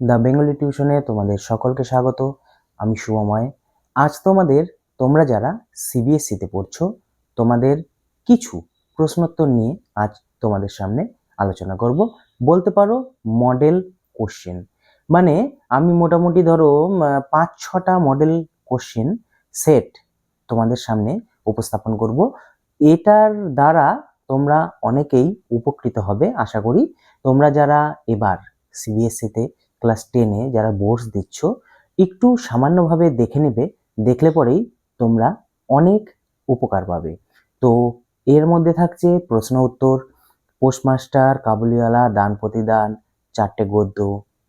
The Bengali টিউশনে তোমাদের সকলকে স্বাগত। আমি শুভময়। আজ তোমরা যারা সিবিএসসিতে পড়ছো, তোমাদের কিছু প্রশ্নোত্তর নিয়ে আজ তোমাদের সামনে আলোচনা করব। বলতে পারো মডেল কোশ্চেন। মানে আমি মোটামুটি ধরো 5-6টা মডেল কোশ্চেন সেট তোমাদের সামনে উপস্থাপন করব। এটার দ্বারা তোমরা অনেকেই উপকৃত হবে আশা করি। তোমরা যারা এবার সিবিএসসিতে ক্লাস 10-এ যারা বোর্ডস দিচ্ছ, একটু সামান্যভাবে দেখে নেবে। দেখলে পরেই তোমরা অনেক উপকার পাবে। তো এর মধ্যে থাকছে প্রশ্ন উত্তর, পোস্টমাস্টার, কাবুলিওয়ালা, দান প্রতিদান, 4টে গদ্য,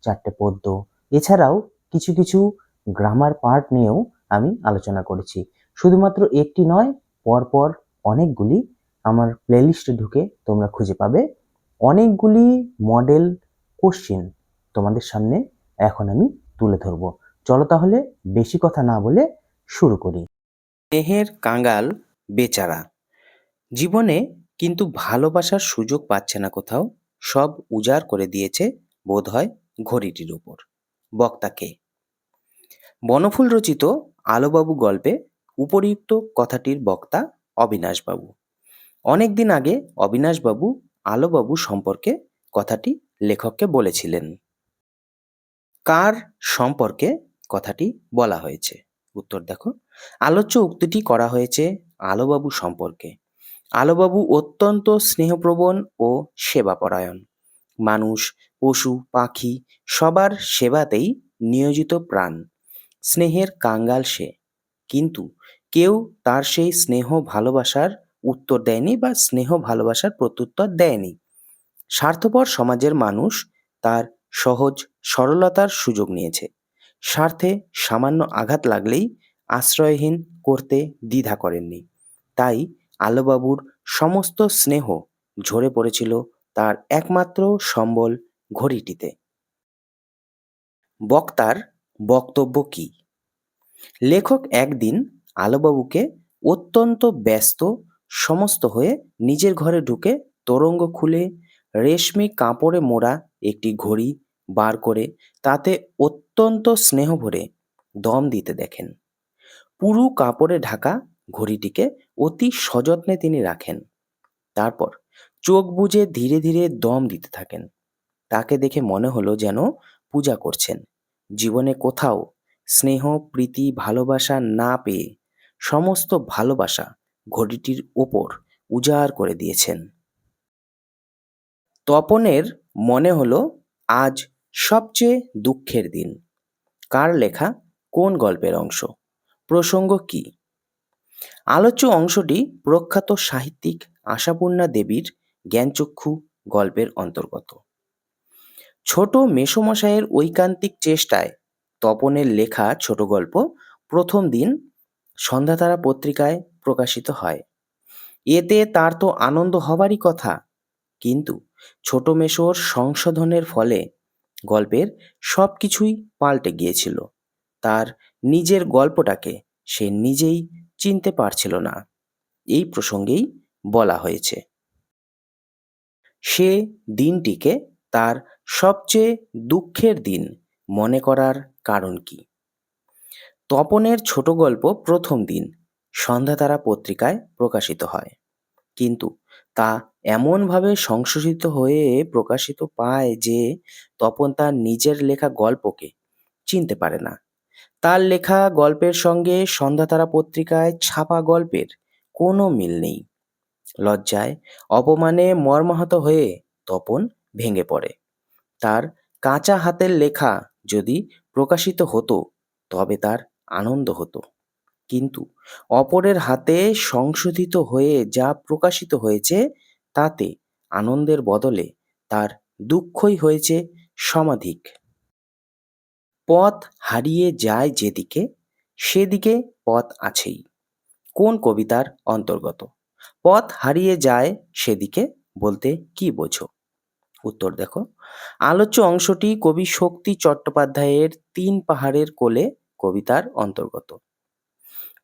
4টে পদ্য, এছাড়াও কিছু কিছু গ্রামার পার্ট নিয়েও আমি আলোচনা করেছি। শুধুমাত্র একটি নয়, পরপর অনেকগুলি আমার প্লেলিস্টে ঢুকে তোমরা খুঁজে পাবে। অনেকগুলি মডেল কোশ্চেন তোমাদের সামনে এখন আমি তুলে ধরবো। চলো তাহলে বেশি কথা না বলে শুরু করি। স্নেহের কাঙাল বেচারা জীবনে কিন্তু ভালোবাসার সুযোগ পাচ্ছে না কোথাও, সব উজাড় করে দিয়েছে বোধহয় ঘড়িটির উপর। বক্তা কে? বনফুল রচিত আলোবাবু গল্পে উপরিউক্ত কথাটির বক্তা অবিনাশবাবু। অনেকদিন আগে অবিনাশবাবু আলোবাবু সম্পর্কে কথাটি লেখককে বলেছিলেন। কার সম্পর্কে কথাটি বলা হয়েছে? উত্তর দেখো। আলোচ্য উক্তিটি করা হয়েছে আলোবাবু সম্পর্কে। আলোবাবু অত্যন্ত স্নেহপ্রবণ ও সেবাপরায়ণ। মানুষ, পশু, পাখি সবার সেবাতেই নিয়োজিত প্রাণ। স্নেহের কাঙ্গাল সে। কিন্তু কেউ তার সেই স্নেহ ভালোবাসার উত্তর দেয়নি বা স্নেহ ভালোবাসার প্রত্যুত্তর দেয়নি। স্বার্থপর সমাজের মানুষ তার সহজ সরলতার সুযোগ নিয়েছে। স্বার্থে সামান্য আঘাত লাগলেই আশ্রয়হীন করতে দ্বিধা করেননি। তাই আলোবাবুর সমস্ত স্নেহ ঝরে পড়েছিল তার একমাত্র সম্বল ঘড়িটিতে। বক্তার বক্তব্য কি? লেখক একদিন আলোবাবুকে অত্যন্ত ব্যস্ত সমস্ত হয়ে নিজের ঘরে ঢুকে তোরঙ্গ খুলে রেশমি কাপড়ে মোড়া একটি ঘড়ি বার করে তাতে অত্যন্ত স্নেহ ভরে দম দিতে দেখেন। পুরু কাপড়ে ঢাকা ঘড়িটিকে অতি সযত্নে তিনি রাখেন। তারপর চোখ বুজে ধীরে ধীরে দম দিতে থাকেন। তাকে দেখে মনে হলো যেন পূজা করছেন। জীবনে কোথাও স্নেহ, প্রীতি, ভালোবাসা না পেয়ে সমস্ত ভালোবাসা ঘড়িটির ওপর উজাড় করে দিয়েছেন। তপনের মনে হলো আজ সবচেয়ে দুঃখের দিন। কার লেখা? কোন গল্পের অংশ? প্রসঙ্গ কি? আলোচ্য অংশটি প্রখ্যাত সাহিত্যিক আশাপূর্ণা দেবীর জ্ঞানচক্ষু গল্পের অন্তর্গত। ছোট মেসোমশাইয়ের ঐকান্তিক চেষ্টায় তপনের লেখা ছোট গল্প প্রথম দিন সন্ধ্যাতারা পত্রিকায় প্রকাশিত হয়। এতে তার তো আনন্দ হবারই কথা, কিন্তু ছোট মেসোর সংশোধনের ফলে গল্পের সব কিছুই পাল্টে গিয়েছিল। তার নিজের গল্পটাকে সে নিজেই চিনতে পারছিল না। এই প্রসঙ্গেই বলা হয়েছে। সে দিনটিকে তার সবচেয়ে দুঃখের দিন মনে করার কারণ কি? তপনের ছোট গল্প প্রথম দিন সন্ধ্যাতারা পত্রিকায় প্রকাশিত হয়, কিন্তু তা এমনভাবে সংশোধিত হয়ে প্রকাশিত পায় যে তপন তার নিজের লেখা গল্পকে চিনতে পারে না। তার লেখা গল্পের সঙ্গে সন্ধ্যাতারা পত্রিকায় ছাপা গল্পের কোনো মিল নেই। লজ্জায়, অপমানে মর্মাহত হয়ে তপন ভেঙে পড়ে। তার কাঁচা হাতের লেখা যদি প্রকাশিত হতো তবে তার আনন্দ হতো, কিন্তু অপরের হাতে সংশোধিত হয়ে যা প্রকাশিত হয়েছে তাতে আনন্দের বদলে তার দুঃখই হয়েছে সমাধিক। পথ হারিয়ে যায় যেদিকে, সেদিকে পথ আছেই। কোন কবিতার অন্তর্গত? পথ হারিয়ে যায় সেদিকে বলতে কি বোঝো? উত্তর দেখো। আলোচ্য অংশটি কবি শক্তি চট্টোপাধ্যায়ের তিন পাহাড়ের কোলে কবিতার অন্তর্গত।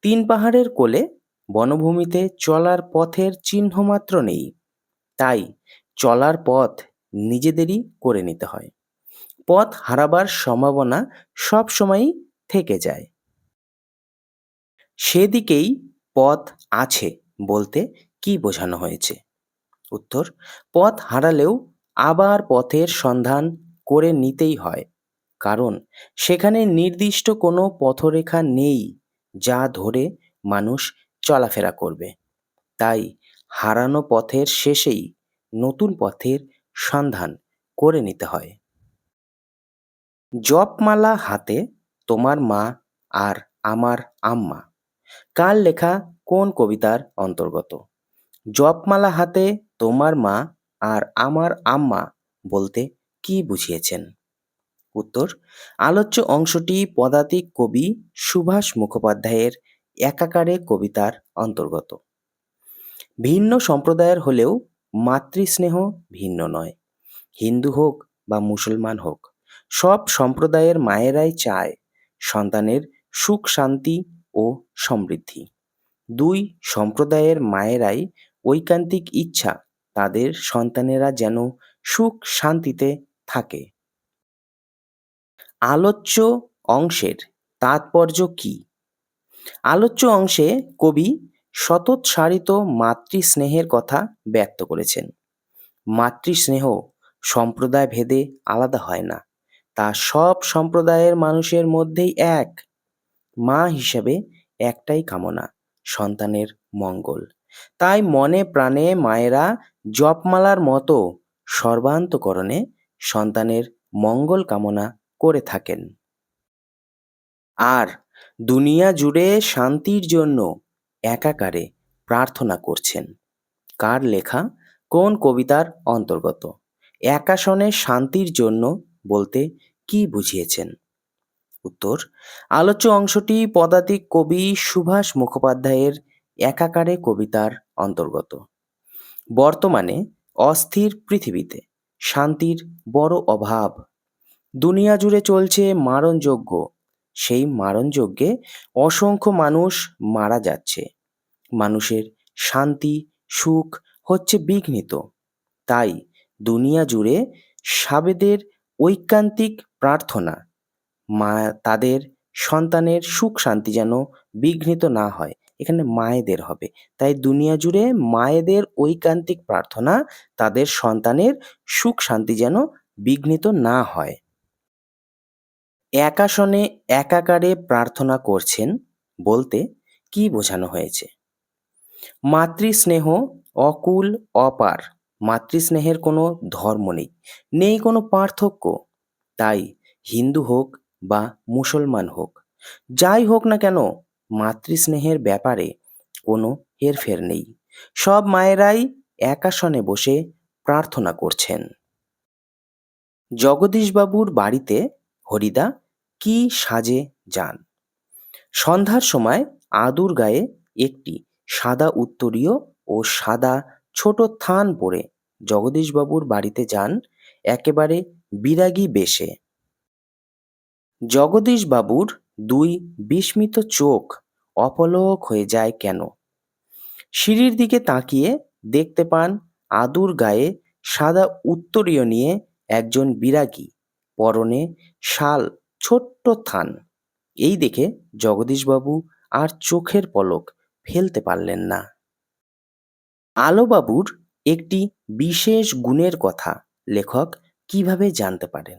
তিন পাহাড়ের কোলে বনভূমিতে চলার পথের চিহ্নমাত্র নেই, তাই চলার পথ নিজেদেরই করে নিতে হয়। পথ হারাবার সম্ভাবনা সবসময়ই থেকে যায়। সেদিকেই পথ আছে বলতে কি বোঝানো হয়েছে? উত্তর: পথ হারালেও আবার পথের সন্ধান করে নিতেই হয়, কারণ সেখানে নির্দিষ্ট কোনো পথরেখা নেই যা ধরে মানুষ চলাফেরা করবে। তাই হারানো পথের শেষেই নতুন পথের সন্ধান করে নিতে হয়। জপমালা হাতে তোমার মা আর আমার আম্মা কার লেখা কোন কবিতার অন্তর্গত? জপমালা হাতে তোমার মা আর আমার আম্মা বলতে কি বুঝিয়েছেন? উত্তর: আলোচ্য অংশটি পদাতিক কবি সুভাষ মুখোপাধ্যায়ের একাকারে কবিতার অন্তর্গত। ভিন্ন সম্প্রদায়ের হলেও মাতৃস্নেহ ভিন্ন নয়। হিন্দু হোক বা মুসলমান হোক, সব সম্প্রদায়ের মায়েরাই চায় সন্তানের সুখ শান্তি ও সমৃদ্ধি। দুই সম্প্রদায়ের মায়েরাই ঐকান্তিক ইচ্ছা তাদের সন্তানেরা যেন সুখ শান্তিতে থাকে। আলোচ্য অংশের তাৎপর্য কি? আলোচ্য অংশে কবি শতোৎসারিত মাতৃস্নেহের কথা ব্যক্ত করেছেন। মাতৃস্নেহ সম্প্রদায় ভেদে আলাদা হয় না, তা সব সম্প্রদায়ের মানুষের মধ্যেই এক। মা হিসেবে একটাই কামনা, সন্তানের মঙ্গল। তাই মনে প্রাণে মায়েরা জপমালার মতো সর্বান্তকরণে সন্তানের মঙ্গল কামনা করে থাকেন। আর দুনিয়া জুড়ে শান্তির জন্য একাকারে প্রার্থনা করছেন। কার লেখা কোন কবিতার অন্তর্গত? একাশনে শান্তির জন্য বলতে কি বুঝিয়েছেন? উত্তর: আলোচ্য অংশটি পদাতিক কবি সুভাষ মুখোপাধ্যায়ের একাকারে কবিতার অন্তর্গত। বর্তমানে অস্থির পৃথিবীতে শান্তির বড় অভাব। দুনিয়া জুড়ে চলছে মারণযজ্ঞ। সেই মারণযজ্ঞে অসংখ্য মানুষ মারা যাচ্ছে। মানুষের শান্তি সুখ হচ্ছে বিঘ্নিত। তাই দুনিয়া জুড়ে সাবেদের ঐকান্তিক প্রার্থনা, মা তাদের সন্তানের সুখ শান্তি যেন বিঘ্নিত না হয়। এখানে মায়েদের হবে। তাই দুনিয়া জুড়ে মায়েদের ঐকান্তিক প্রার্থনা, তাদের সন্তানের সুখ শান্তি যেন বিঘ্নিত না হয়। একাশনে একাকারে প্রার্থনা করছেন বলতে কি বোঝানো হয়েছে? মাতৃস্নেহ অকুল অপার। মাতৃস্নেহের কোনো ধর্ম নেই, নেই কোনো পার্থক্য। তাই হিন্দু হোক বা মুসলমান হোক, যাই হোক না কেন, মাতৃস্নেহের ব্যাপারে কোনো হেরফের নেই। সব মায়েরাই একাশনে বসে প্রার্থনা করছেন। জগদীশবাবুর বাড়িতে হরিদা কি সাজে যান? সন্ধ্যার সময় আদুর গায়ে একটি সাদা উত্তরীয় ও সাদা ছোট থান পরে জগদীশবাবুর বাড়িতে যান একেবারে বিরাগী বেশে। জগদীশবাবুর দুই বিস্মিত চোখ অপলক হয়ে যায় কেন? সিঁড়ির দিকে তাকিয়ে দেখতে পান আদুর গায়ে সাদা উত্তরীয় নিয়ে একজন বিরাগী, পরনে শাল, ছোট্ট থান। এই দেখে জগদীশবাবু আর চোখের পলক ফেলতে পারলেন না। আলোবাবুর একটি বিশেষ গুণের কথা লেখক কিভাবে জানতে পারেন?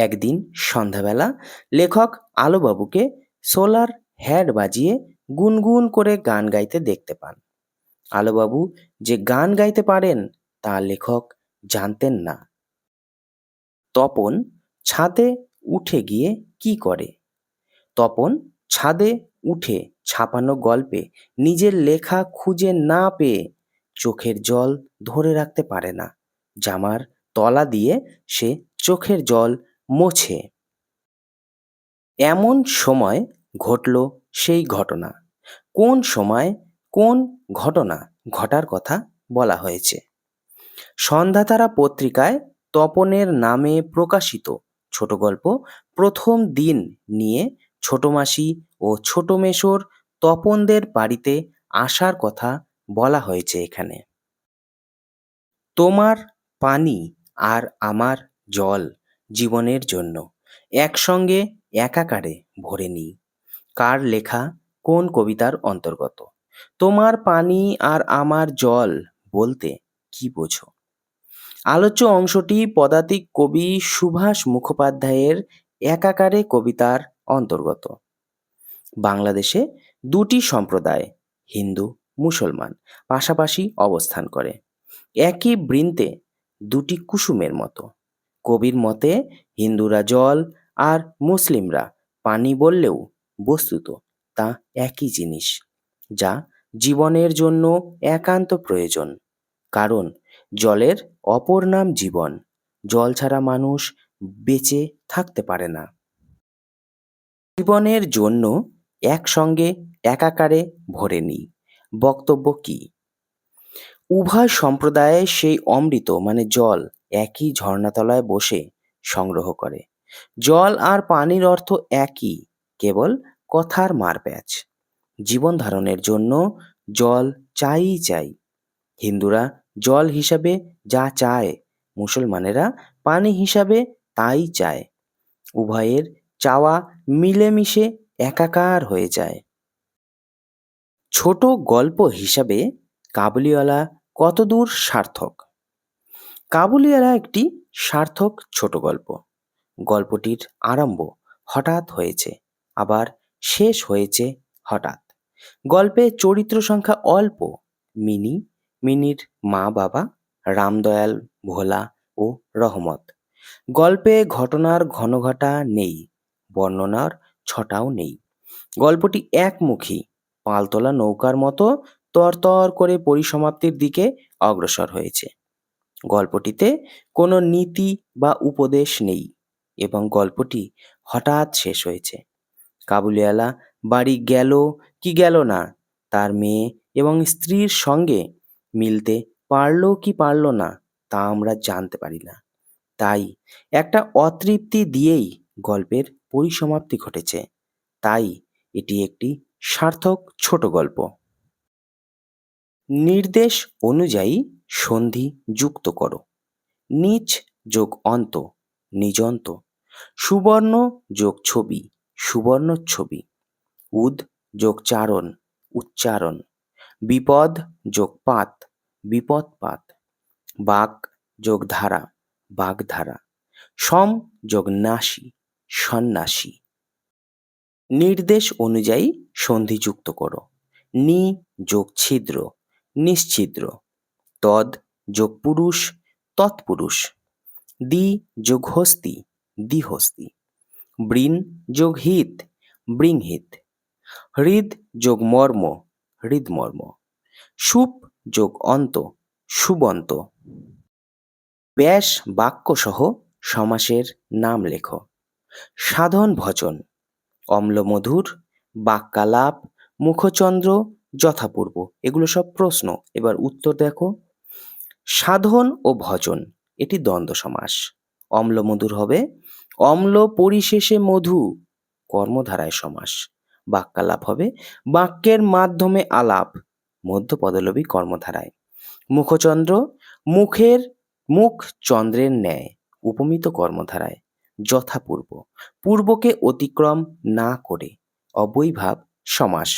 একদিন সন্ধ্যাবেলা লেখক আলোবাবুকে সোলার হ্যাড বাজিয়ে গুনগুন করে গান গাইতে দেখতে পান। আলোবাবু যে গান গাইতে পারেন তা লেখক জানতেন না। তপন ছাদে উঠে গিয়ে কি করে? তপন ছাদে উঠে ছাপানো গল্পে নিজের লেখা খুঁজে না পেয়ে চোখের জল ধরে রাখতে পারে না। জামার তলা দিয়ে সে চোখের জল মোছে। এমন সময় ঘটল সেই ঘটনা। কোন সময় কোন ঘটনা ঘটার কথা বলা হয়েছে? সন্ধ্যাতারা পত্রিকায় তপনের নামে প্রকাশিত ছোট গল্প প্রথম দিন নিয়ে ছোট মাসি ও ছোট মেশোর তপনদের বাড়িতে আসার কথা বলা হয়েছে এখানে। তোমার পানি আর আমার জল জীবনের জন্য একসঙ্গে একাকারে ভরে নিই। কার লেখা কোন কবিতার অন্তর্গত? তোমার পানি আর আমার জল বলতে কি বোঝো? আলোচ্য অংশটি পদাতিক কবি সুভাষ মুখোপাধ্যায়ের একাকারে কবিতার অন্তর্গত। বাংলাদেশে দুটি সম্প্রদায়, হিন্দু মুসলমান, পাশাপাশি অবস্থান করে। একই বৃন্তে দুটি কুসুমের মতো। কবির মতে হিন্দুরা জল আর মুসলিমরা পানি বললেও বস্তুত তা একই জিনিস, যা জীবনের জন্য একান্ত প্রয়োজন। কারণ জলের অপর নাম জীবন। জল ছাড়া মানুষ বেঁচে থাকতে পারে না। জীবনের জন্য একসঙ্গে একাকারে ভরে নিই। বক্তব্য কি? উভয় সম্প্রদায়ে সেই অমৃত মানে জল একই ঝর্ণাতলায় বসে সংগ্রহ করে। জল আর পানির অর্থ একই, কেবল কথার মারপ্যাঁচ। জীবন ধারণের জন্য জল চাই। হিন্দুরা জল হিসাবে যা চায়, মুসলমানেরা পানি হিসাবে তাই চায়। উভয়ের চাওয়া মিলেমিশে একাকার হয়ে যায়। ছোট গল্প হিসাবে কাবুলিওয়ালা কতদূর সার্থক? কাবুলিওয়ালা একটি সার্থক ছোট গল্প। গল্পটির আরম্ভ হঠাৎ হয়েছে, আবার শেষ হয়েছে হঠাৎ। গল্পে চরিত্র সংখ্যা অল্প। মিনির মা বাবা, রামদয়াল, ভোলা ও রহমত। গল্পে ঘটনার ঘনঘটা নেই, বর্ণনার ছটাও নেই। গল্পটি একমুখী, পালতোলা নৌকার মতো তরতর করে পরিসমাপ্তির দিকে অগ্রসর হয়েছে। গল্পটিতে কোনো নীতি বা উপদেশ নেই এবং গল্পটি হঠাৎ শেষ হয়েছে। কাবুলিওয়ালা বাড়ি গেল কি গেল না, তার মেয়ে এবং স্ত্রীর সঙ্গে মিলতে পারল কি পারল না, তা আমরা জানতে পারি না। তাই একটা অতৃপ্তি দিয়েই গল্পের পরিসমাপ্তি ঘটেছে। তাই এটি একটি সার্থক ছোট গল্প। নির্দেশ অনুযায়ী সন্ধি যুক্ত করো। নিচ যোগ অন্ত, নিজন্ত। সুবর্ণ যোগ ছবি, সুবর্ণচ্ছবি। উদ যোগ চারণ, উচ্চারণ। বিপদ যোগ পাত, বিপদপাত। বাক যোগ ধারা, বাগধারা। সম যোগ নাসি, সন্ন্যাসী। নির্দেশ অনুযায়ী সন্ধি যুক্ত করো। নি যোগ ছিদ্র, নিশ্ছিদ্র। তদ যোগ পুরুষ, তৎপুরুষ। দি যোগ হস্তি, দ্বিহস্তি। বৃন যোগ হিত, বৃংহিত। হৃদ যোগ মর্ম, হৃদমর্ম। সুপ যোগ অন্ত, সুবন্ত। ব্যাস বাক্যসহ সমাসের নাম লেখো। সাধন ভজন, অম্লমধুর, বাক্যালাপ, মুখচন্দ্র, যথাপূর্ব। এগুলো সব প্রশ্ন, এবার উত্তর দেখো। সাধন ও ভজন এটি দ্বন্দ্ব সমাস। অম্লমধুর হবে অম্ল পরিশেষে মধু, কর্মধারায় সমাস। বাক্যালাপ হবে বাক্যের মাধ্যমে আলাপ, মধ্যপদলোপী কর্মধারায়। মুখচন্দ্র মুখ চন্দ্রের ন্যায়, উপমিত কর্মধারায়। যথাপূর্ব পূর্বকে অতিক্রম না করে, অবৈভাব সমাস।